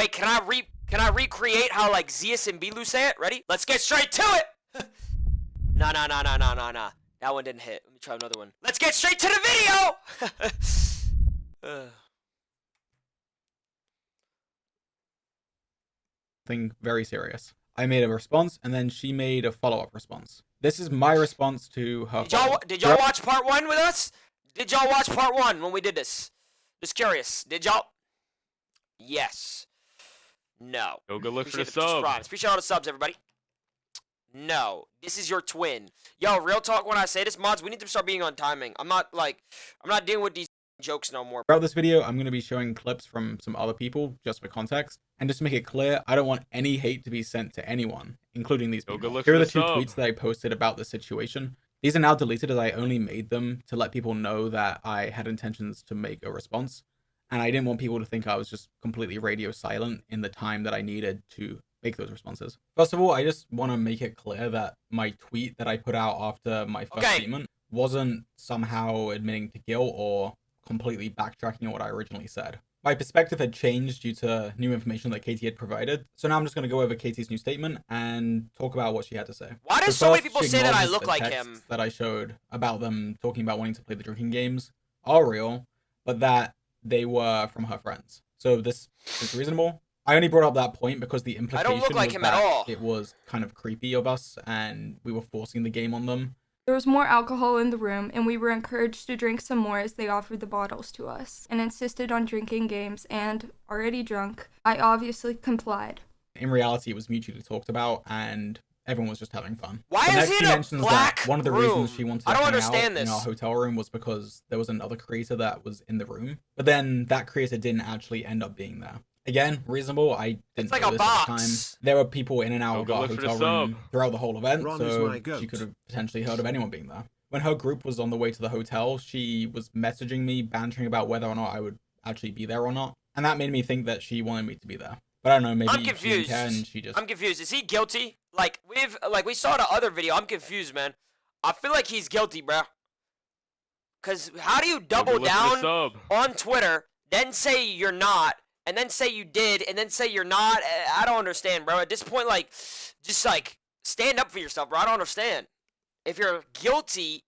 Wait, can I recreate how like Zeus and Bilu say it? Ready? Let's get straight to it. Nah. That one didn't hit. Let me try another one. Let's get straight to the video. Thing very serious. I made a response, and then she made a follow-up response. This is my response to her. Did y'all watch part 1 with us? Did y'all watch part 1 when we did this? Just curious. Did y'all? Yes. No. Go look for the Appreciate subs. Appreciate all the subs, everybody. No. This is your twin. Yo, real talk when I say this, mods, we need to start being on timing. I'm not dealing with these jokes no more. Throughout this video, I'm going to be showing clips from some other people just for context. And just to make it clear, I don't want any hate to be sent to anyone, including these people. Here are the 2 tweets that I posted about this situation. These are now deleted as I only made them to let people know that I had intentions to make a response. And I didn't want people to think I was just completely radio silent in the time that I needed to make those responses. First of all, I just want to make it clear that my tweet that I put out after my first statement wasn't somehow admitting to guilt or completely backtracking on what I originally said. My perspective had changed due to new information that Katie had provided. So now I'm just going to go over Katie's new statement and talk about what she had to say. Why do so many people say that I look like him? That I showed about them talking about wanting to play the drinking games are real, but that they were from her friends. So this is reasonable. I only brought up that point because the implication was that it was kind of creepy of us and we were forcing the game on them. There was more alcohol in the room, and we were encouraged to drink some more as they offered the bottles to us and insisted on drinking games, and, already drunk, I obviously complied. In reality, it was mutually talked about, and everyone was just having fun. Why is it a black one of the room? reasons she wanted to hang out in our hotel room was because there was another creator that was in the room, but then that creator didn't actually end up being there. Again, reasonable. I didn't know this at the time. There were people in and out of our hotel room throughout the whole event, so she could have potentially heard of anyone being there. When her group was on the way to the hotel, she was messaging me, bantering about whether or not I would actually be there or not, and that made me think that she wanted me to be there. But I don't know, maybe I'm confused. She didn't care and she just... I'm confused. Is he guilty? Like we saw the other video. I'm confused, man. I feel like he's guilty, bro. Cause how do you double down on Twitter, then say you're not? And then say you did, and then say you're not. I don't understand, bro. At this point, like, just, like, stand up for yourself, bro. I don't understand. If you're guilty,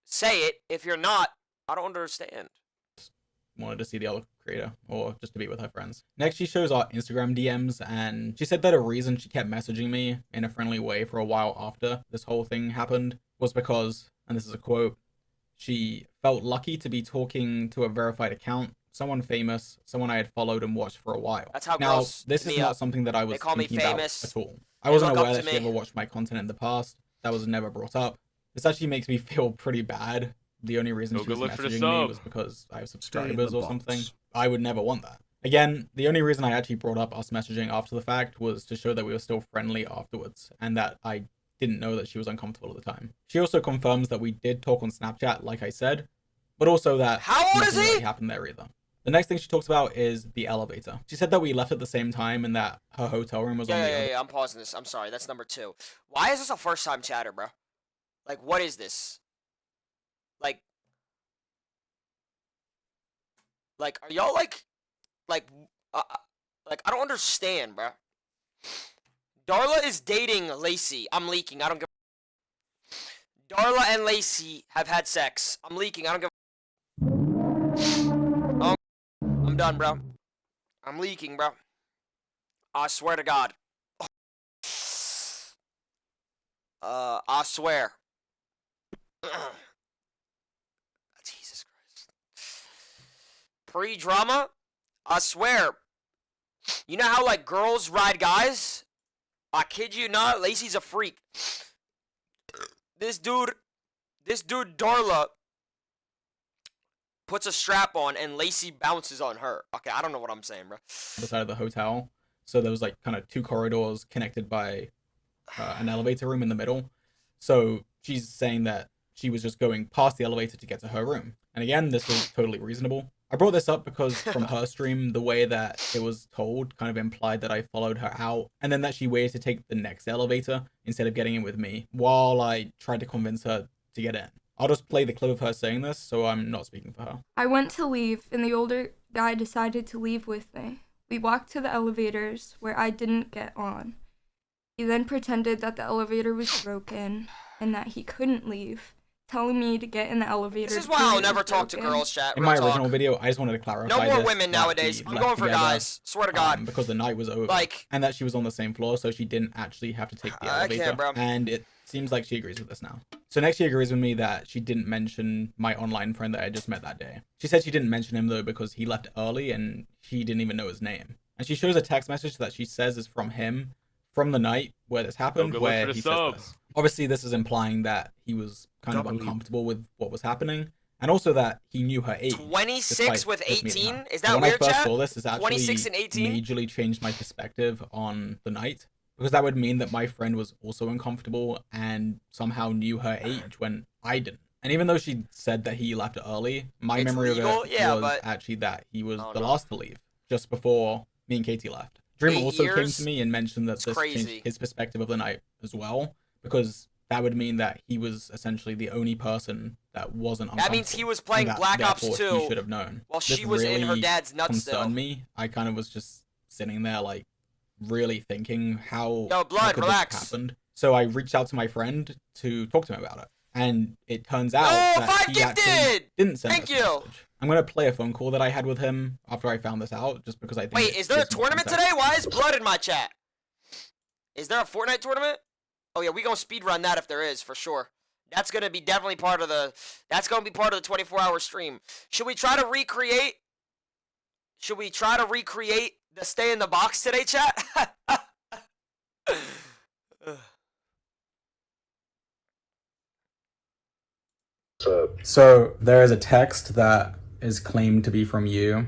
say it. If you're not, I don't understand. Wanted to see the other creator, or just to be with her friends. Next, she shows our Instagram DMs, and she said that a reason she kept messaging me in a friendly way for a while after this whole thing happened was because, and this is a quote, she felt lucky to be talking to a verified account, someone famous, someone I had followed and watched for a while. That's how now, this is not something that I was thinking about at all. I wasn't aware that she ever watched my content in the past. That was never brought up. This actually makes me feel pretty bad. The only reason she was messaging me was because I have subscribers or something. I would never want that. Again, the only reason I actually brought up us messaging after the fact was to show that we were still friendly afterwards, and that I didn't know that she was uncomfortable at the time. She also confirms that we did talk on Snapchat, like I said, but also that nothing really happened there either. The next thing she talks about is the elevator. She said that we left at the same time and that her hotel room was on the other. Yeah, I'm pausing this. I'm sorry. That's number 2. Why is this a first time chatter, bro? Like, what is this? Like, are y'all like, I don't understand, bro. Darla is dating Lacey. I'm leaking. I don't give. Darla and Lacey have had sex. I'm leaking. I don't give. I'm done, bro. I'm leaking, bro. I swear to God. I swear. Jesus Christ. Pre-drama? I swear. You know how, like, girls ride guys? I kid you not, Lacey's a freak. This dude, Darla, puts a strap on and Lacey bounces on her. Okay, I don't know what I'm saying, bro. The side of the hotel. So there was like kind of 2 corridors connected by an elevator room in the middle. So she's saying that she was just going past the elevator to get to her room. And again, this was totally reasonable. I brought this up because from her stream, the way that it was told kind of implied that I followed her out and then that she waited to take the next elevator instead of getting in with me while I tried to convince her to get in. I'll just play the clip of her saying this, so I'm not speaking for her. I went to leave, and the older guy decided to leave with me. We walked to the elevators, where I didn't get on. He then pretended that the elevator was broken and that he couldn't leave, telling me to get in the elevator. This is why I'll never talk to girls, chat. In my original video, I just wanted to clarify no more this, women nowadays. I'm going for guys. Swear to God. Because the night was over. Like, and that she was on the same floor, so she didn't actually have to take the elevator. I can't, bro. And it seems like she agrees with this now. So next she agrees with me that she didn't mention my online friend that I just met that day. She said she didn't mention him though because he left early and she didn't even know his name. And she shows a text message that she says is from him from the night where this happened, where he says this. Obviously, this is implying that he was kind of uncomfortable with what was happening, and also that he knew her age. 26 with 18? Is that when weird, I first chat? saw this, it's actually 26 and 18? majorly changed my perspective on the night, because that would mean that my friend was also uncomfortable and somehow knew her age when I didn't. And even though she said that he left early, my memory of it was actually that he was the last to leave, just before me and Katie left. Dream also came to me and mentioned that this changed his perspective of the night as well, because that would mean that he was essentially the only person that wasn't uncomfortable. That means he was playing Black Ops 2 he should have known. While she was in her dad's nuts still. Concerned me. I kind of was just sitting there like really thinking how Blood, relax. This happened. So I reached out to my friend to talk to him about it. And it turns out that he actually didn't send us a message. I'm going to play a phone call that I had with him after I found this out, just because I think... Wait, is there a tournament today? Why is Blood in my chat? Is there a Fortnite tournament? Oh yeah, we gonna speedrun that if there is, for sure. That's gonna be definitely part of the... That's gonna be part of the 24-hour stream. Should we try to recreate... Should we try to recreate the stay in the box today, chat? So there is a text that is claimed to be from you.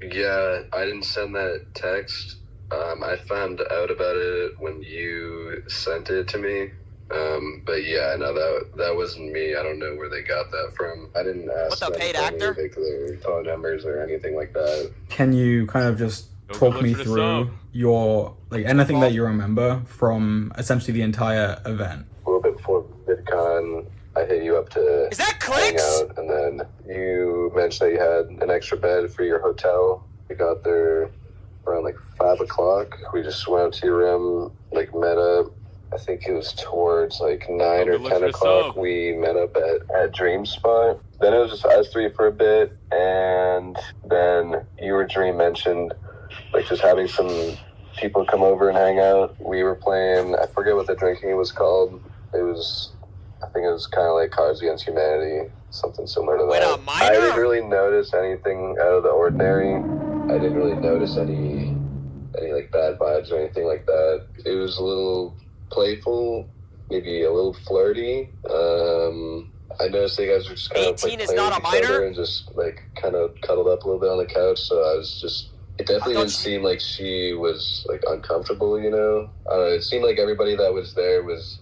Yeah, I didn't send that text. I found out about it when you sent it to me. But yeah, no, that wasn't me. I don't know where they got that from. I didn't ask them paid actor? their phone numbers or anything like that. Can you kind of just talk me through your, like, anything that you remember from essentially the entire event? A little bit before VidCon, I hit you up to hang out, and then you mentioned that you had an extra bed for your hotel. We got there around like 5 o'clock. We just went out to your room, like met up. I think it was towards like 9 or 10 o'clock. We met up at Dream Spot. Then it was just us three for a bit, and then you or Dream mentioned like just having some people come over and hang out. We were playing, I forget what the drinking was called. I think it was kind of like Cards Against Humanity, something similar to that. I didn't really notice anything out of the ordinary. I didn't really notice any like bad vibes or anything like that. It was a little playful, maybe a little flirty. I noticed you guys were just kind of like playing with each other and just like kind of cuddled up a little bit on the couch. So I was just, it definitely didn't seem like she was like uncomfortable, you know? It seemed like everybody that was there was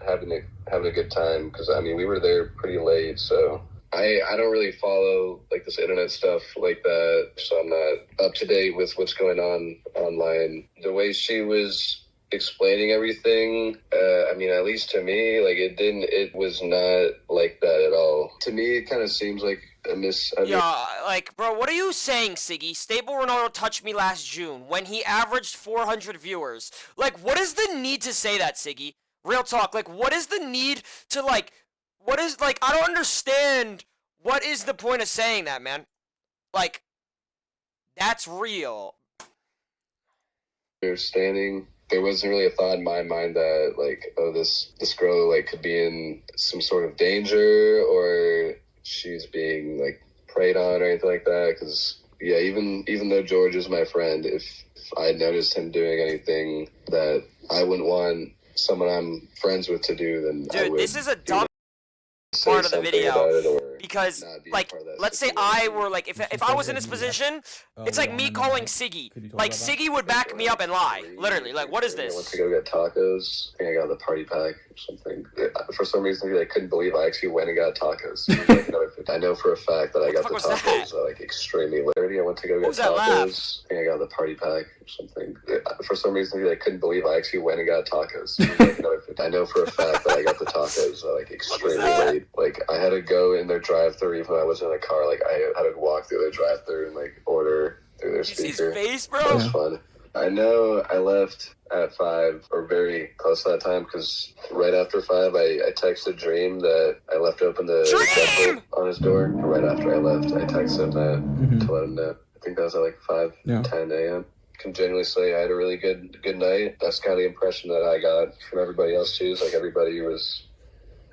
having a good time, because I mean we were there pretty late, so I don't really follow like this internet stuff like that, so I'm not up to date with what's going on online. The way she was explaining everything, I mean, at least to me, like it was not like that at all. To me, it kind of seems like a yeah, like, bro, what are you saying, Siggy? Stable Ronaldo touched me last June when he averaged 400 viewers. Like, what is the need to say that, Siggy? Real talk, like, what is the need to, like, what is, like, I don't understand what is the point of saying that, man? Like, that's real. Understanding, there wasn't really a thought in my mind that, like, oh, this girl, like, could be in some sort of danger, or she's being, like, preyed on or anything like that, because, yeah, even though George is my friend, if I noticed him doing anything that I wouldn't want someone I'm friends with to do, then I would. This is a dumb part of the video, because like, let's say I were like, if I was in this position, it's like me calling Siggy. Like, Siggy would back me up and lie, literally. Like, what is this? I went to go get tacos. I think I got the party pack or something. For some reason, I couldn't believe I actually went and got tacos. I know for a fact that I got the tacos like extremely late. I went to go get tacos. I think I got the party pack or something. For some reason, I couldn't believe I actually went and got tacos. I know for a fact that I got the tacos like extremely late. Like, I had to go in their drive-thru even though I was in a car. Like, I had to walk through their drive-thru and like order through their speaker. You see his face, bro? That was fun. I know I left at 5 or very close to that time because right after 5, I texted Dream that I left open the deadbolt on his door. Right after I left, I texted him that to let him know. I think that was at like 5:10 a.m. Can genuinely say I had a really good night. That's kind of the impression that I got from everybody else too. It's like everybody was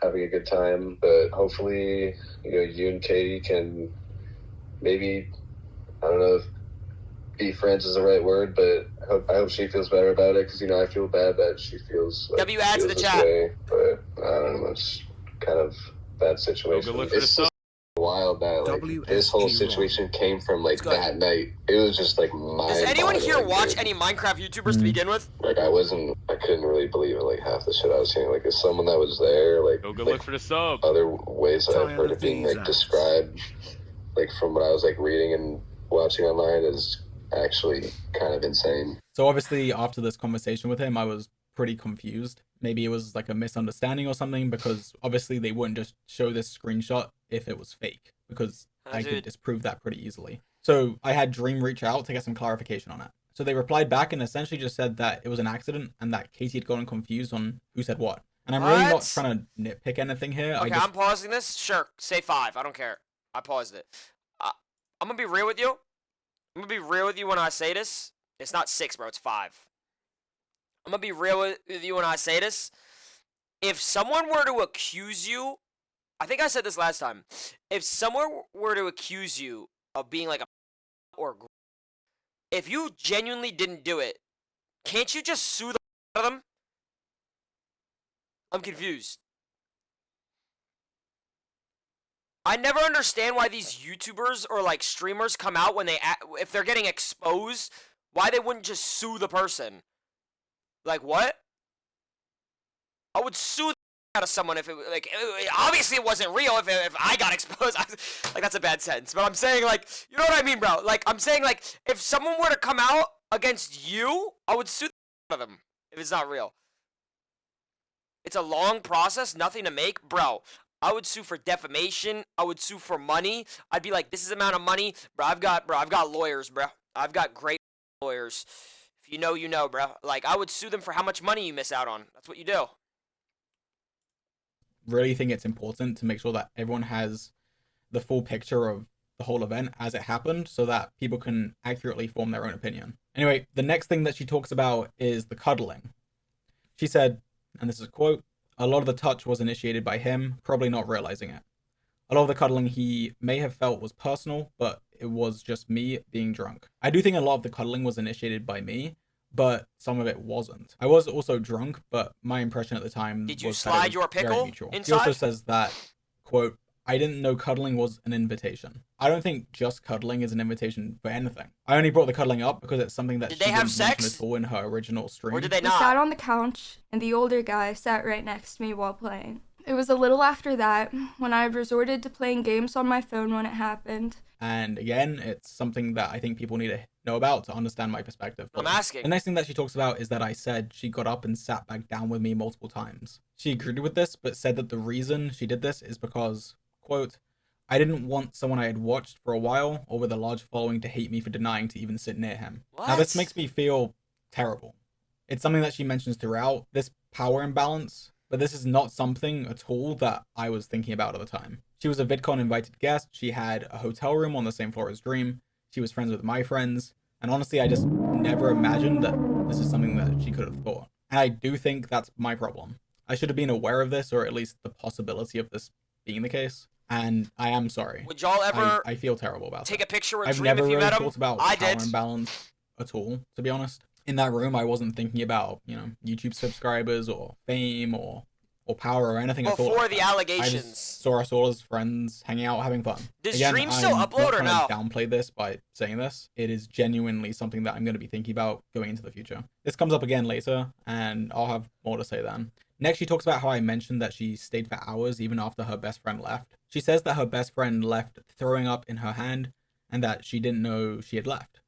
having a good time, but hopefully, you and Katie can maybe, I don't know if be friends is the right word, but I hope she feels better about it because I feel bad that she feels like W add to the chat. Way, but I don't know, it's kind of bad situation. It's just wild that like this whole situation came from like that night. It was just like Does anyone here watch any Minecraft YouTubers to begin with? Like I couldn't really believe it. Like half the shit I was seeing. Like as someone that was there, like look for the sub. Other ways that I've heard it being like described, like from what I was like reading and watching online is actually kind of insane. So obviously after this conversation with him, I was pretty confused. Maybe it was like a misunderstanding or something because obviously they wouldn't just show this screenshot if it was fake because I could disprove that pretty easily. So I had Dream reach out to get some clarification on it. So they replied back and essentially just said that it was an accident and that Katie had gotten confused on who said what. And I'm really not trying to nitpick anything here. Okay, I'm pausing this. Sure, say 5. I don't care. I paused it. I'm gonna be real with you. I'm gonna be real with you when I say this. It's not 6, bro. It's 5. I'm gonna be real with you when I say this. If someone were to accuse you, I think I said this last time. If someone were to accuse you of being like a or if you genuinely didn't do it, can't you just sue the out of them? I'm confused. I never understand why these YouTubers or like streamers come out when if they're getting exposed, why they wouldn't just sue the person. Like what? I would sue the out of someone if it like obviously it wasn't real if I got exposed. Like that's a bad sentence, but I'm saying like you know what I mean, bro? Like I'm saying like if someone were to come out against you, I would sue the out of them if it's not real. It's a long process, nothing to make, bro. I would sue for defamation. I would sue for money. I'd be like, this is the amount of money, bro. I've got lawyers, bro. I've got great lawyers. If you know, you know, bro. Like, I would sue them for how much money you miss out on. That's what you do. Really think it's important to make sure that everyone has the full picture of the whole event as it happened so that people can accurately form their own opinion. Anyway, the next thing that she talks about is the cuddling. She said, and this is a quote, "A lot of the touch was initiated by him, probably not realizing it. A lot of the cuddling he may have felt was personal, but it was just me being drunk. I do think a lot of the cuddling was initiated by me, but some of it wasn't. I was also drunk, but my impression at the time Did you was slide that it was your pickle mutual." inside? He also says that, quote, "I didn't know cuddling was an invitation." I don't think just cuddling is an invitation for anything. I only brought the cuddling up because it's something that Did she they have didn't mention sex? at all in her original stream. Or did they We not? sat on the couch, and the older guy sat right next to me while playing. It was a little after that, when I had resorted to playing games on my phone when it happened. And again, it's something that I think people need to know about to understand my perspective. I'm asking. The next thing that she talks about is that I said she got up and sat back down with me multiple times. She agreed with this, but said that the reason she did this is because, quote, "I didn't want someone I had watched for a while or with a large following to hate me for denying to even sit near him." What? Now this makes me feel terrible. It's something that she mentions throughout, this power imbalance, but this is not something at all that I was thinking about at the time. She was a VidCon invited guest, she had a hotel room on the same floor as Dream, she was friends with my friends, and honestly I just never imagined that this is something that she could have thought. And I do think that's my problem. I should have been aware of this, or at least the possibility of this being the case. And I am sorry. Would y'all ever I feel terrible about take that. a picture with I've Dream never if you really met him? thought about I power did. imbalance at all, to be honest. In that room, I wasn't thinking about, YouTube subscribers or fame or power or anything at all. Before the I allegations. just saw us all as friends hanging out, having fun. Does Dream still upload or no? I'm not trying to downplay this by saying this. It is genuinely something that I'm going to be thinking about going into the future. This comes up again later, and I'll have more to say then. Next, she talks about how I mentioned that she stayed for hours even after her best friend left. She says that her best friend left throwing up in her hand and that she didn't know she had left.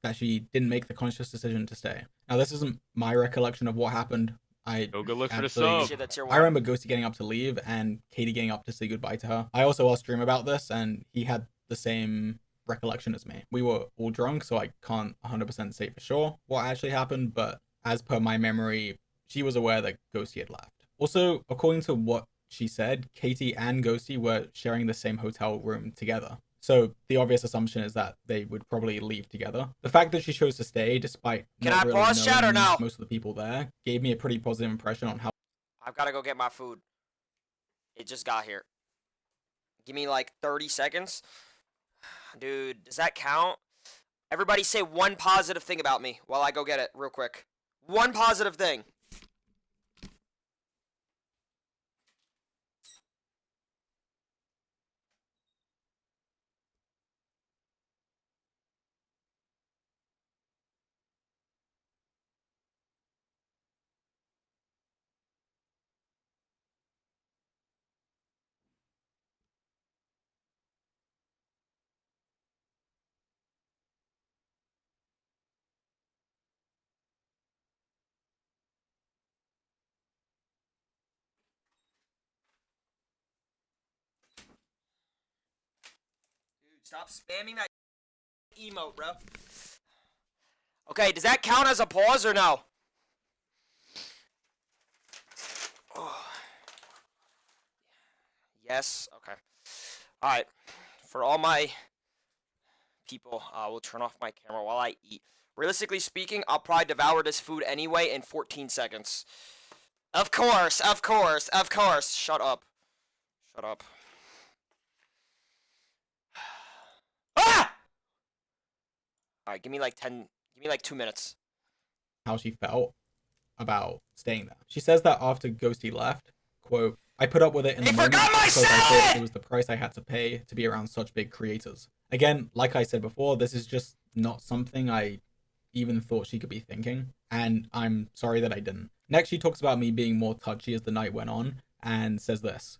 That she didn't make the conscious decision to stay. Now, this isn't my recollection of what happened. Go look for the actually- sub. I remember Ghosty getting up to leave and Katie getting up to say goodbye to her. I also asked Dream about this, and he had the same recollection as me. We were all drunk, so I can't 100% say for sure what actually happened, but as per my memory, she was aware that Ghosty had left. Also, according to what she said, Katie and Ghosty were sharing the same hotel room together. So the obvious assumption is that they would probably leave together. The fact that she chose to stay, despite not really knowing most of the people there, gave me a pretty positive impression on how... I've got to go get my food. It just got here. Give me like 30 seconds. Dude, does that count? Everybody say one positive thing about me while I go get it real quick. One positive thing. Stop spamming that emote, bro. Okay, does that count as a pause or no? Oh. Yes, okay. Alright, for all my people, we'll turn off my camera while I eat. Realistically speaking, I'll probably devour this food anyway in 14 seconds. Of course, of course, of course. Shut up. Shut up. Ah! Alright, give me like 2 minutes. How she felt about staying there. She says that after Ghosty left, quote, I put up with it in the moment because I thought it was the price I had to pay to be around such big creators. Again, like I said before, this is just not something I even thought she could be thinking, and I'm sorry that I didn't. Next, she talks about me being more touchy as the night went on, and says this,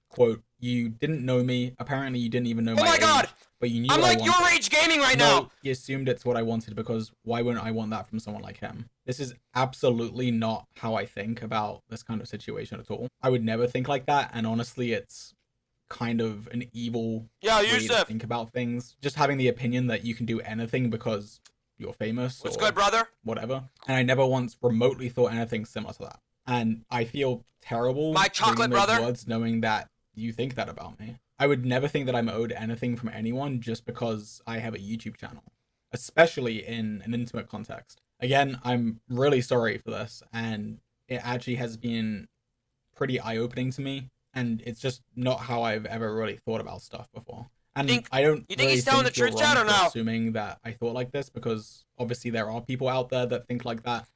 quote, you didn't know me, apparently you didn't even know my age, but you knew I'm what like I wanted. your age gaming right now! He assumed it's what I wanted because why wouldn't I want that from someone like him? This is absolutely not how I think about this kind of situation at all. I would never think like that, and honestly, it's kind of an evil way to think about things. Just having the opinion that you can do anything because you're famous What's good, brother? Whatever. And I never once remotely thought anything similar to that. And I feel terrible my chocolate brother words knowing that you think that about me. I would never think that I'm owed anything from anyone just because I have a YouTube channel, especially in an intimate context. Again, I'm really sorry for this, and it actually has been pretty eye-opening to me, and it's just not how I've ever really thought about stuff before. And I don't you think he's telling the truth, Chad, or no? Assuming that I thought like this, because obviously there are people out there that think like that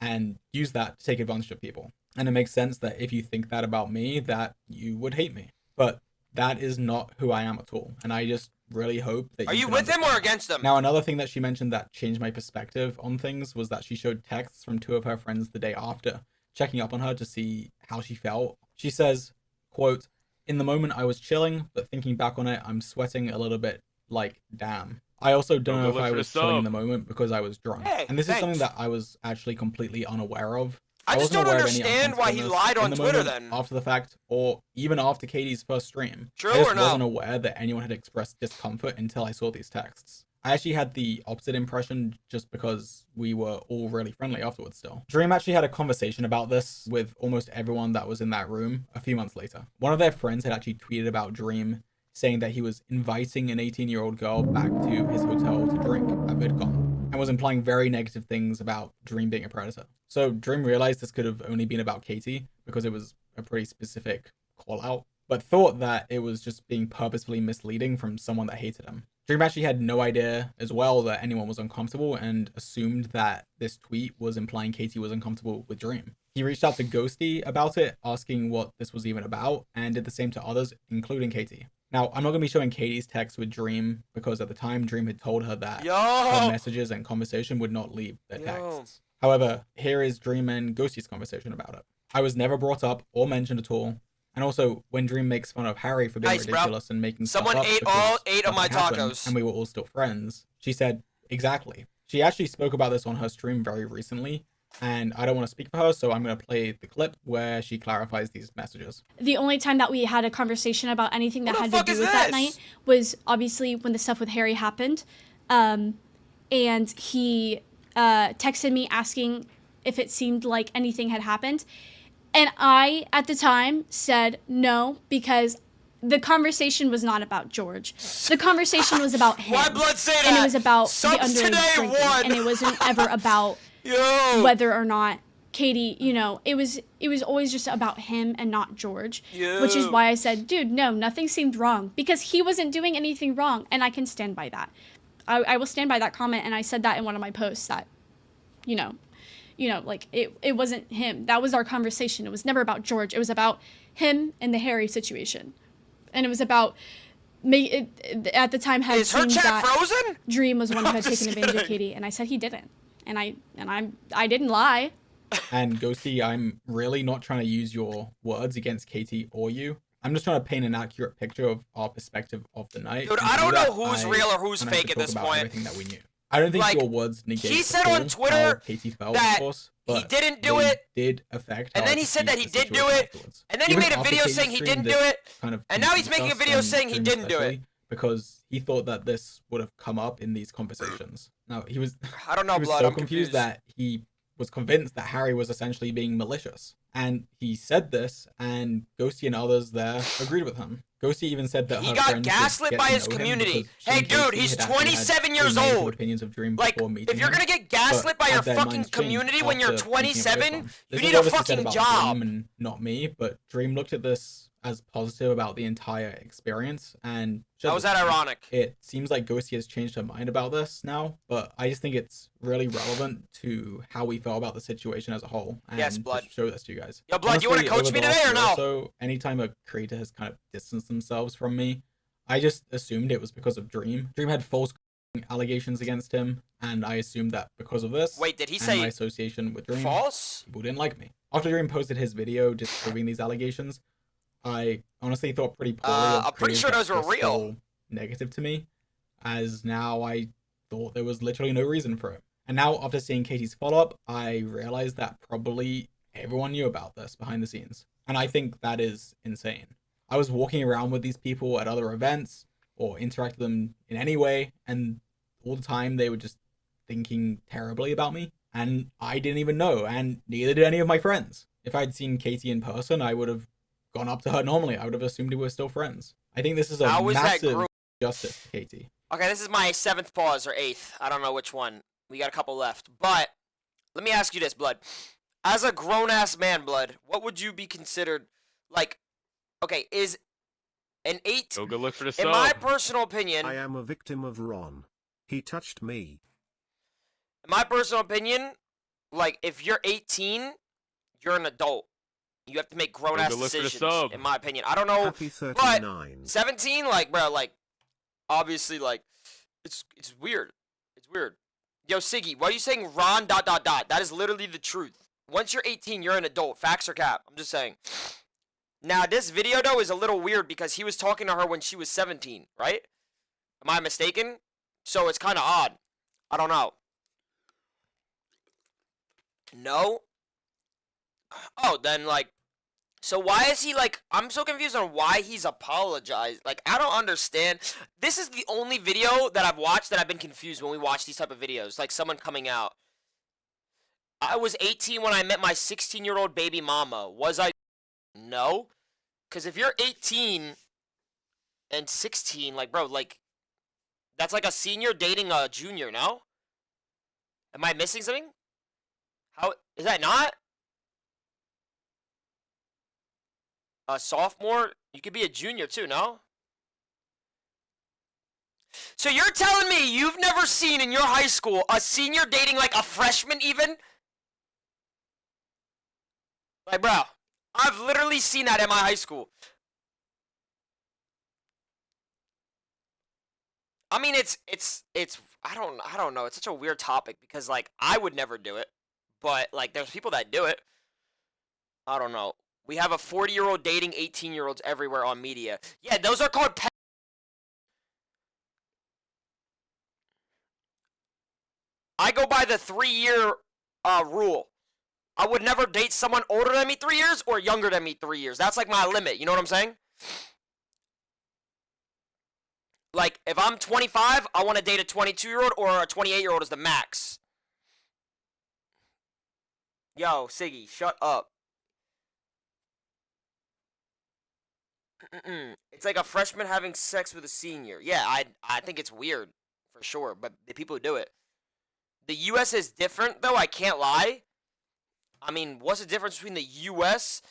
and use that to take advantage of people. And it makes sense that if you think that about me, that you would hate me. But that is not who I am at all. And I just really hope that Are you with him or against him? Now, another thing that she mentioned that changed my perspective on things was that she showed texts from 2 of her friends the day after, checking up on her to see how she felt. She says, quote, in the moment I was chilling, but thinking back on it, I'm sweating a little bit like, damn. I also don't know if I was chilling in the moment because I was drunk. Hey, and this is something that I was actually completely unaware of. I just don't understand why he lied on Twitter then. After the fact, or even after Katie's first stream. True I just or no? wasn't aware that anyone had expressed discomfort until I saw these texts. I actually had the opposite impression just because we were all really friendly afterwards still. Dream actually had a conversation about this with almost everyone that was in that room a few months later. One of their friends had actually tweeted about Dream, saying that he was inviting an 18-year-old girl back to his hotel to drink at VidCon, and was implying very negative things about Dream being a predator. So Dream realized this could have only been about Katie because it was a pretty specific call out, but thought that it was just being purposefully misleading from someone that hated him. Dream actually had no idea as well that anyone was uncomfortable and assumed that this tweet was implying Katie was uncomfortable with Dream. He reached out to Ghosty about it, asking what this was even about, and did the same to others, including Katie. Now, I'm not going to be showing Katie's text with Dream because at the time Dream had told her that her messages and conversation would not leave their texts. However, here is Dream and Ghosty's conversation about it. I was never brought up or mentioned at all. And also, when Dream makes fun of Harry for being ridiculous and making stuff up Someone ate all 8 of my tacos. And we were all still friends, she said, exactly. She actually spoke about this on her stream very recently, and I don't want to speak for her, so I'm going to play the clip where she clarifies these messages. The only time that we had a conversation about anything that had to do with that night was obviously when the stuff with Harry happened. And he texted me asking if it seemed like anything had happened. And I, at the time, said no, because the conversation was not about George. The conversation was about him. Why blood say that? And it was about Subs the underage drinking. And it wasn't ever about whether or not Katie, you know, it was always just about him and not George. Which is why I said, dude, no, nothing seemed wrong. Because he wasn't doing anything wrong. And I can stand by that. I will stand by that comment. And I said that in one of my posts that, you know, like it wasn't him. That was our conversation. It was never about George. It was about him and the Harry situation. And it was about at the time had seen that frozen? Dream was one who had taken advantage of Katie, and I said he didn't. And I didn't lie. And Ghosty, I'm really not trying to use your words against Katie or you. I'm just trying to paint an accurate picture of our perspective of the night. Dude, I don't know who's real or who's fake at this point. Everything that we knew. I don't think your words negate. He said on Twitter Katie felt, that of course, he didn't do it. Did affect. And then he said that he did do it. Afterwards. And then he made a video saying he didn't do it. And now he's making a video saying he didn't do it. Because he thought that this would have come up in these conversations. Now he was. I don't know, he was Blood. so I'm confused that he was convinced that Harry was essentially being malicious. And he said this, and Ghosty and others there agreed with him. Ghosty even said that he got gaslit by his community. Hey, dude, he's 27 years old. Like, if you're gonna get gaslit by your fucking community when you're 27, you need a fucking job. And not me, but Dream looked at this as positive about the entire experience, and how was that ironic? It seems like Ghosty has changed her mind about this now, but I just think it's really relevant to how we felt about the situation as a whole. And yes, Blood. Show this to you guys. Yo, Blood, honestly, you want to coach me today or no? So anytime a creator has kind of distanced themselves from me, I just assumed it was because of Dream. Dream had false allegations against him, and I assumed that because of this. Wait, did he say my association with Dream? False? People didn't like me. After Dream posted his video disproving these allegations, I honestly thought pretty poorly of I'm pretty sure those were real. Negative to me, as now I thought there was literally no reason for it. And now, after seeing Katie's follow-up, I realized that probably everyone knew about this behind the scenes. And I think that is insane. I was walking around with these people at other events, or interact with them in any way, and all the time they were just thinking terribly about me. And I didn't even know, and neither did any of my friends. If I'd seen Katie in person, I would have gone up to her normally. I would have assumed we were still friends. I think this is a massive justice to Katie. Okay, this is my 7th pause or 8th. I don't know which one. We got a couple left. But let me ask you this, Blood. As a grown-ass man, Blood, what would you be considered, like, okay, is an 8... Go look for the in sub. my personal opinion... I am a victim of Ron. He touched me. In my personal opinion, like, if you're 18, you're an adult. You have to make grown-ass decisions, in my opinion. I don't know, Happy 39. but 17, like, bro, like, obviously, like, it's weird. It's weird. Yo, Siggy, why are you saying Ron ... That is literally the truth. Once you're 18, you're an adult. Facts or cap. I'm just saying. Now, this video, though, is a little weird because he was talking to her when she was 17, right? Am I mistaken? So it's kind of odd. I don't know. No? Oh, then, like, so why is he, like, I'm so confused on why he's apologized. Like, I don't understand. This is the only video that I've watched that I've been confused when we watch these type of videos. Like, someone coming out. I was 18 when I met my 16-year-old baby mama. Was I? No. Because if you're 18 and 16, like, bro, like, that's like a senior dating a junior, no? Am I missing something? How, is that not? A sophomore? You could be a junior too, no? So you're telling me you've never seen in your high school a senior dating like a freshman even? Like, bro, I've literally seen that in my high school. I mean, it's I don't know. It's such a weird topic because, like, I would never do it. But, like, there's people that do it. I don't know. We have a 40-year-old dating 18-year-olds everywhere on media. Yeah, those are called I go by the 3-year rule. I would never date someone older than me 3 years or younger than me 3 years. That's like my limit. You know what I'm saying? Like, if I'm 25, I want to date a 22-year-old or a 28-year-old is the max. Yo, Siggy, shut up. It's like a freshman having sex with a senior. Yeah, I think it's weird, for sure, but the people who do it. The U.S. is different, though, I can't lie. I mean, what's the difference between the U.S.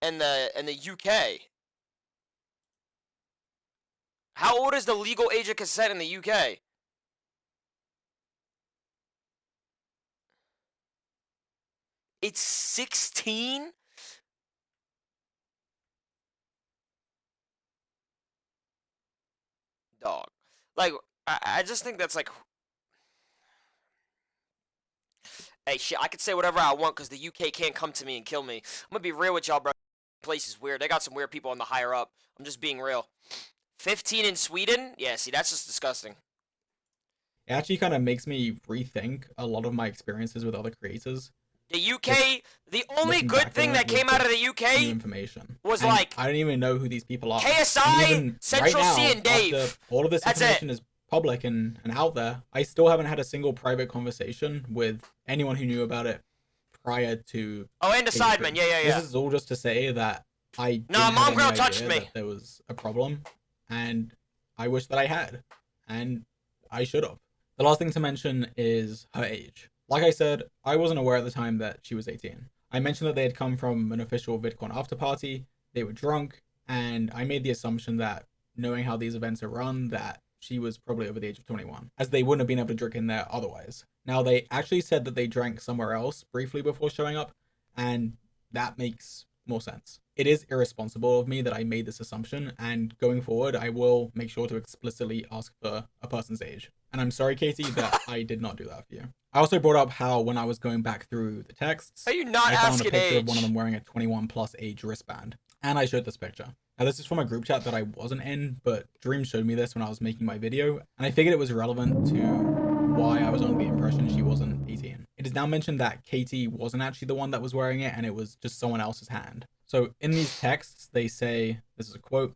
and the U.K.? How old is the legal age of consent in the UK? It's 16? Dog. Like, I just think that's like... Hey, shit, I could say whatever I want because the UK can't come to me and kill me. I'm gonna be real with y'all, bro. The place is weird. They got some weird people on the higher up. I'm just being real. 15 in Sweden? Yeah, see, that's just disgusting. It actually kind of makes me rethink a lot of my experiences with other creators. The UK, the only good thing that came out of the UK information was like... I don't even know who these people are. KSI, Central right now, C, and Dave. All of this information is public and out there. I still haven't had a single private conversation with anyone who knew about it prior to... Oh, and the Sidemen, yeah. This is all just to say that I didn't Mom have girl any touched idea me. that there was a problem, and I wish that I had, and I should have. The last thing to mention is her age. Like I said, I wasn't aware at the time that she was 18. I mentioned that they had come from an official VidCon after party, they were drunk, and I made the assumption that, knowing how these events are run, that she was probably over the age of 21, as they wouldn't have been able to drink in there otherwise. Now, they actually said that they drank somewhere else briefly before showing up, and that makes more sense. It is irresponsible of me that I made this assumption, and going forward, I will make sure to explicitly ask for a person's age. And I'm sorry, Katie, that I did not do that for you. I also brought up how when I was going back through the texts, Are you not I found a asking picture age? of one of them wearing a 21 plus age wristband. And I showed this picture. Now, this is from a group chat that I wasn't in, but Dream showed me this when I was making my video, and I figured it was relevant to why I was under the impression she wasn't 18. It is now mentioned that Katie wasn't actually the one that was wearing it, and it was just someone else's hand. So in these texts, they say, this is a quote,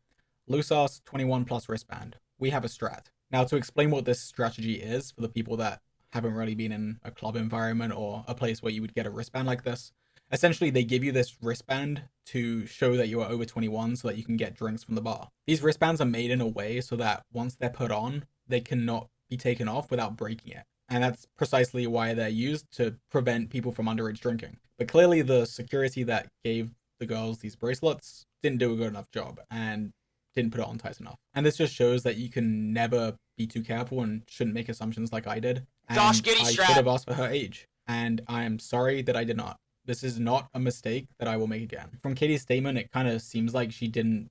"Loose-ass 21 plus wristband. We have a strat." Now, to explain what this strategy is for the people that haven't really been in a club environment or a place where you would get a wristband like this, essentially they give you this wristband to show that you are over 21 so that you can get drinks from the bar. These wristbands are made in a way so that once they're put on, they cannot be taken off without breaking it. And that's precisely why they're used, to prevent people from underage drinking. But clearly the security that gave the girls these bracelets didn't do a good enough job and didn't put it on tight enough. And this just shows that you can never be too careful and shouldn't make assumptions like I did. And Josh, giddy I strap. should have asked for her age, and I am sorry that I did not. This is not a mistake that I will make again. From Katie's statement, it kind of seems like she didn't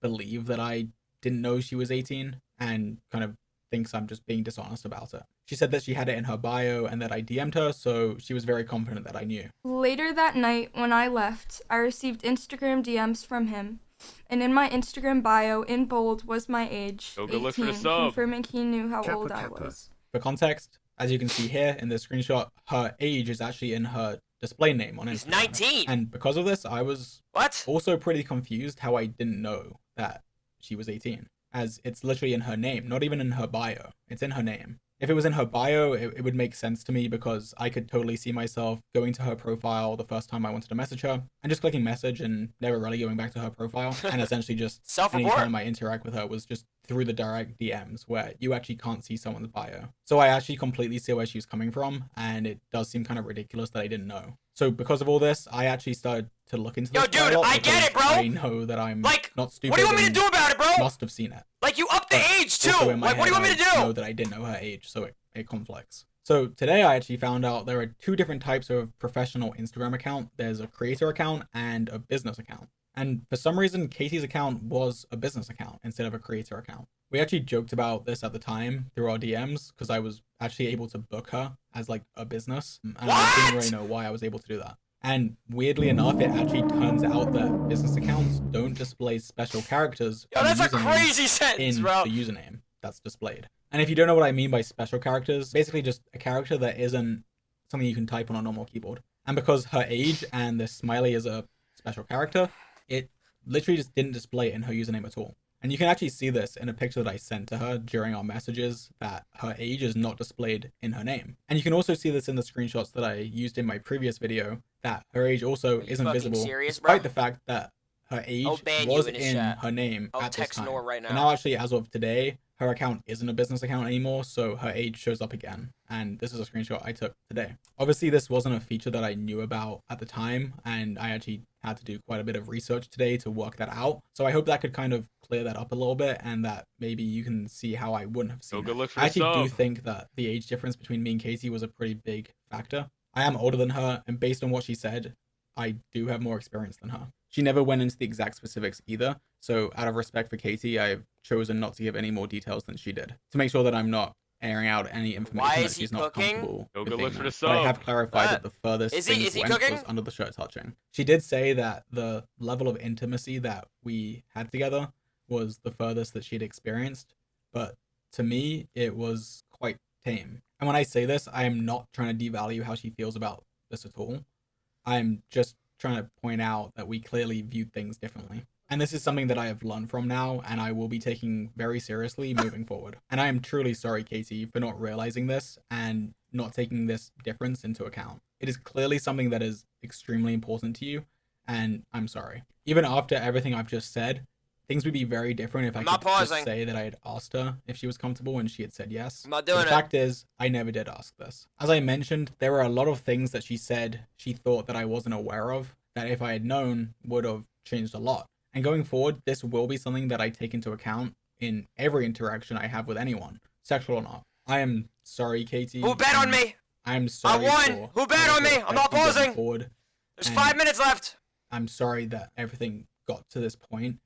believe that I didn't know she was 18 and kind of thinks I'm just being dishonest about it. She said that she had it in her bio and that I DM'd her, so she was very confident that I knew. Later that night, when I left, I received Instagram DMs from him. And in my Instagram bio, in bold, was my age, Go look for 18, the sub. confirming he knew how Kappa, old I kappa. was. For context, as you can see here in this screenshot, her age is actually in her display name on Instagram. He's 19. And because of this, I was What? also pretty confused how I didn't know that she was 18, as it's literally in her name, not even in her bio. It's in her name. If it was in her bio, it would make sense to me because I could totally see myself going to her profile the first time I wanted to message her and just clicking message and never really going back to her profile. And essentially just Self-report. anytime I interact with her was just through the direct DMs where you actually can't see someone's bio. So I actually completely see where she's coming from, and it does seem kind of ridiculous that I didn't know. So because of all this, I actually started to look into this. Yo, dude, quite a lot I get it, bro. I know that I'm Like, not stupid. what do you want me to and do about it, bro? Must have seen it. Like, you up the age, too. Also in my Like, what do you want me head, to I do? know that I didn't know her age, so it conflicts. So today I actually found out there are two different types of professional Instagram account. There's a creator account and a business account. And for some reason, Katie's account was a business account instead of a creator account. We actually joked about this at the time through our DMs because I was actually able to book her as like a business. And I didn't really know why I was able to do that. And weirdly enough, it actually turns out that business accounts don't display special characters. Yo, in the that's a username crazy sentence, in bro. the username that's displayed. And if you don't know what I mean by special characters, basically just a character that isn't something you can type on a normal keyboard. And because her age and the smiley is a special character, it literally just didn't display it in her username at all. And you can actually see this in a picture that I sent to her during our messages, that her age is not displayed in her name. And you can also see this in the screenshots that I used in my previous video, that her age also isn't visible, despite the fact that her age was in her name at this time. Right now. And now actually, as of today, her account isn't a business account anymore, so her age shows up again. And this is a screenshot I took today. Obviously, this wasn't a feature that I knew about at the time, and I actually had to do quite a bit of research today to work that out. So I hope that could kind of clear that up a little bit, and that maybe you can see how I wouldn't have seen it. I actually do think that the age difference between me and Katie was a pretty big factor. I am older than her, and based on what she said, I do have more experience than her. She never went into the exact specifics either, so out of respect for Katie, I've chosen not to give any more details than she did, to make sure that I'm not airing out any information that she's not comfortable with. But I have clarified that the furthest things went was under the shirt touching. She did say that the level of intimacy that we had together was the furthest that she'd experienced, but to me, it was quite tame. And when I say this, I am not trying to devalue how she feels about this at all. I'm just trying to point out that we clearly viewed things differently. And this is something that I have learned from now, and I will be taking very seriously moving forward. And I am truly sorry, Katie, for not realizing this and not taking this difference into account. It is clearly something that is extremely important to you, and I'm sorry. Even after everything I've just said, things would be very different if I could just say that I had asked her if she was comfortable and she had said yes. I'm not doing it. The fact is, I never did ask this. As I mentioned, there were a lot of things that she said she thought that I wasn't aware of, that if I had known would have changed a lot. And going forward, this will be something that I take into account in every interaction I have with anyone, sexual or not. I am sorry, Katie. Who bet on me? I'm sorry. I won. Who bet on me? I'm not pausing. There's 5 minutes left. I'm sorry that everything got to this point,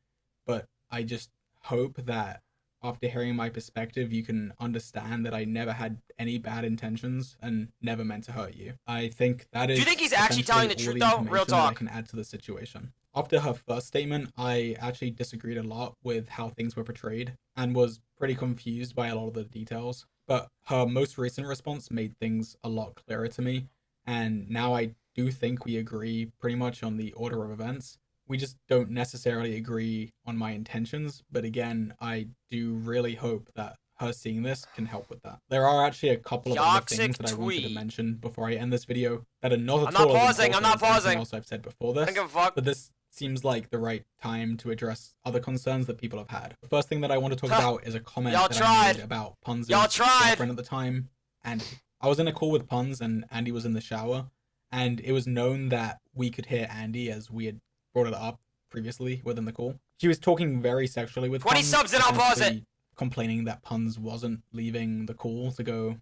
but I just hope that after hearing my perspective, you can understand that I never had any bad intentions and never meant to hurt you. I think that is. Do you think he's actually telling the truth, though? Real talk. I can add to the situation. After her first statement, I actually disagreed a lot with how things were portrayed and was pretty confused by a lot of the details. But her most recent response made things a lot clearer to me, and now I do think we agree pretty much on the order of events. We just don't necessarily agree on my intentions, but again, I do really hope that her seeing this can help with that. There are actually a couple of other things that I wanted to mention before I end this video that are not at all as important as anything else I've said before this. I don't give a fuck. But this seems like the right time to address other concerns that people have had. The first thing that I want to talk about is a comment that I made about Pun's girlfriend at the time. And I was in a call with Puns and Andy was in the shower, and it was known that we could hear Andy as we had brought it up previously within the call. She was talking very sexually with 20 Puns, subs and I'll pause it. Complaining that Puns wasn't leaving the call to go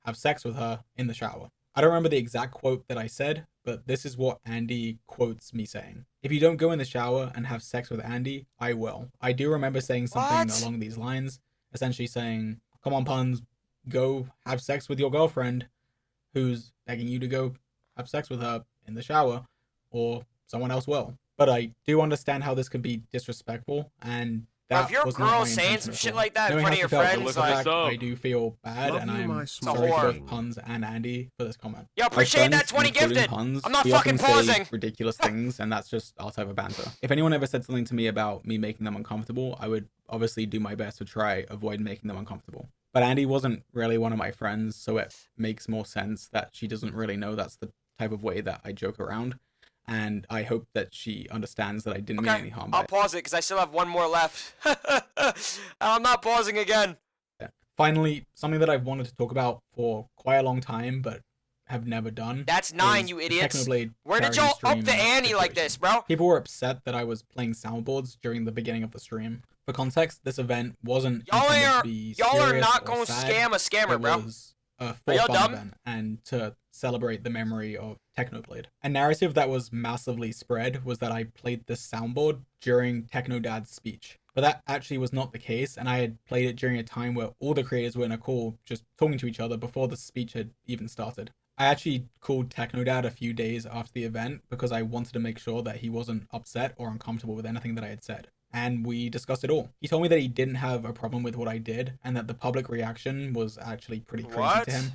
have sex with her in the shower. I don't remember the exact quote that I said, but this is what Andy quotes me saying. If you don't go in the shower and have sex with Andy, I will. I do remember saying something along these lines, essentially saying, come on, Puns, go have sex with your girlfriend who's begging you to go have sex with her in the shower, or someone else will. But I do understand how this could be disrespectful, and that if your girl saying some shit like that in front of your friends, like, I do feel bad, and I'm sorry to both Puns and Andy for this comment. Yo, appreciate that 20 gifted. Puns, I'm not fucking pausing. Ridiculous things, and that's just our type of banter. If anyone ever said something to me about me making them uncomfortable, I would obviously do my best to try avoid making them uncomfortable. But Andy wasn't really one of my friends, so it makes more sense that she doesn't really know that's the type of way that I joke around. And I hope that she understands that I didn't mean any harm by it. I'll pause it because I still have one more left. I'm not pausing again. Yeah. Finally, something that I've wanted to talk about for quite a long time, but have never done. That's 9, you idiots. Where did y'all up the ante like this, bro? People were upset that I was playing soundboards during the beginning of the stream. For context, this event wasn't y'all are not gonna scam a scammer, bro. It was a full fun event, and to celebrate the memory of Technoblade. A narrative that was massively spread was that I played this soundboard during Technodad's speech. But that actually was not the case, and I had played it during a time where all the creators were in a call just talking to each other before the speech had even started. I actually called Technodad a few days after the event because I wanted to make sure that he wasn't upset or uncomfortable with anything that I had said. And we discussed it all. He told me that he didn't have a problem with what I did, and that the public reaction was actually pretty crazy to him.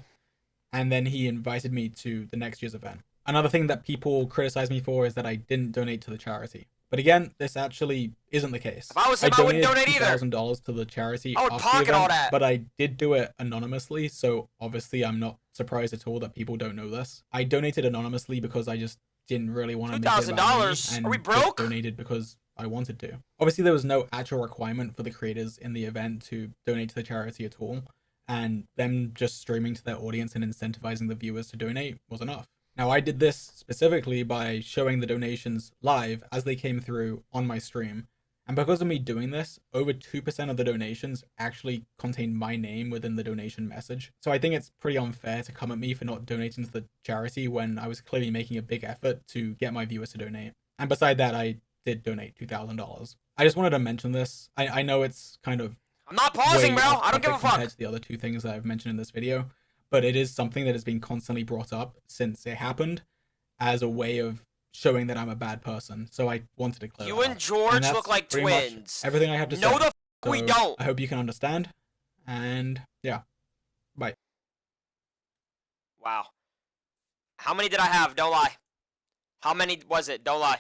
And then he invited me to the next year's event. Another thing that people criticize me for is that I didn't donate to the charity. But again, this actually isn't the case. If I was him, I wouldn't donate either. $2,000 to the charity I would after pocket the event, all that. but I did do it anonymously, so obviously I'm not surprised at all that people don't know this. I donated anonymously because I just didn't really want to make it about me, and Are we broke? just donated because I wanted to. Obviously, there was no actual requirement for the creators in the event to donate to the charity at all, and them just streaming to their audience and incentivizing the viewers to donate was enough. Now, I did this specifically by showing the donations live as they came through on my stream. And because of me doing this, over 2% of the donations actually contained my name within the donation message. So I think it's pretty unfair to come at me for not donating to the charity when I was clearly making a big effort to get my viewers to donate. And beside that, I did donate $2,000. I just wanted to mention this. I know it's kind of... I'm not pausing, bro. I don't give a fuck. Compared to the other 2 things that I've mentioned in this video. But it is something that has been constantly brought up since it happened as a way of showing that I'm a bad person. So I wanted to clear You and George look like twins. Everything I have to say. No, the f we don't. I hope you can understand. And yeah, bye. Wow. How many did I have? Don't lie. How many was it? Don't lie.